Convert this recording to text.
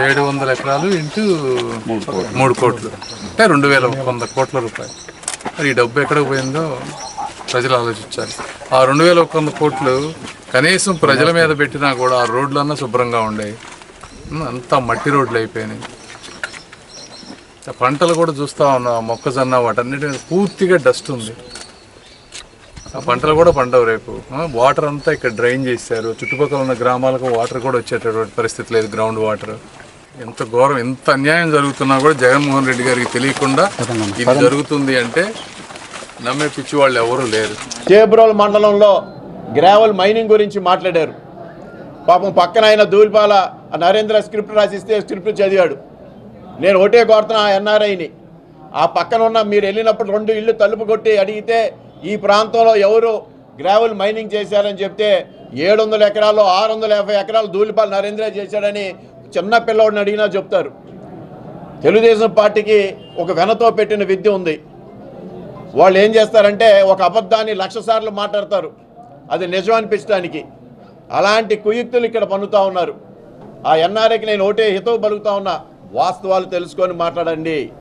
700 ఎకరాలు ఇంటూ 3 కోట్లు అంటే 2100 కోట్ల రూపాయలు. మరి ఈ డబ్బు ఎక్కడికి పోయిందో ప్రజలు ఆలోచించాలి. ఆ 2100 కోట్లు కనీసం ప్రజల మీద పెట్టినా కూడా ఆ రోడ్లన్నా శుభ్రంగా ఉండేవి. అంతా మట్టి రోడ్లు అయిపోయినాయి. పంటలు కూడా చూస్తూ ఉన్నాం, మొక్కజొన్న వాటన్నిటి మీద పూర్తిగా డస్ట్ ఉంది. ఆ పంటలు కూడా పండవు రేపు. వాటర్ అంతా ఇక్కడ డ్రైన్ చేశారు. చుట్టుపక్కల ఉన్న గ్రామాలకు వాటర్ కూడా వచ్చేటటువంటి పరిస్థితి లేదు, గ్రౌండ్ వాటర్. ఎంత ఘోరం, ఎంత అన్యాయం జరుగుతున్నా కూడా జగన్మోహన్ రెడ్డి గారికి తెలియకుండా ఇది జరుగుతుంది అంటే నమ్మే పిచ్చి వాళ్ళు ఎవరూ లేరు. చేబ్రోల్ మండలంలో గ్రావెల్ మైనింగ్ గురించి మాట్లాడారు. పాపం పక్కన ఆయన దూల్పాల నరేంద్ర స్క్రిప్ట్ రాసిస్తే స్క్రిప్ట్ చదివాడు. నేను ఒకటే కోరుతున్నా ఆ ఎన్ఆర్ఐని, ఆ పక్కన ఉన్న మీరు వెళ్ళినప్పుడు 2 ఇళ్ళు తలుపు కొట్టి అడిగితే ఈ ప్రాంతంలో ఎవరు గ్రావెల్ మైనింగ్ చేశారని చెప్తే 700 ఎకరాలు 650 ఎకరాలు దూలిపాల నరేంద్ర చేశాడని చిన్న పిల్లవాడిని అడిగినా చెప్తారు. తెలుగుదేశం పార్టీకి ఒక వెనతో పెట్టిన విద్య ఉంది. వాళ్ళు ఏం చేస్తారంటే ఒక అబద్ధాన్ని 1,00,000 సార్లు మాట్లాడతారు, అది నిజం అనిపించడానికి. అలాంటి కుయుక్తులు ఇక్కడ పన్నుతూ ఉన్నారు. ఆ ఎన్ఆర్ఐకి నేను ఒకటే హితవు పలుకుతా ఉన్నా, వాస్తవాలు తెలుసుకొని మాట్లాడండి.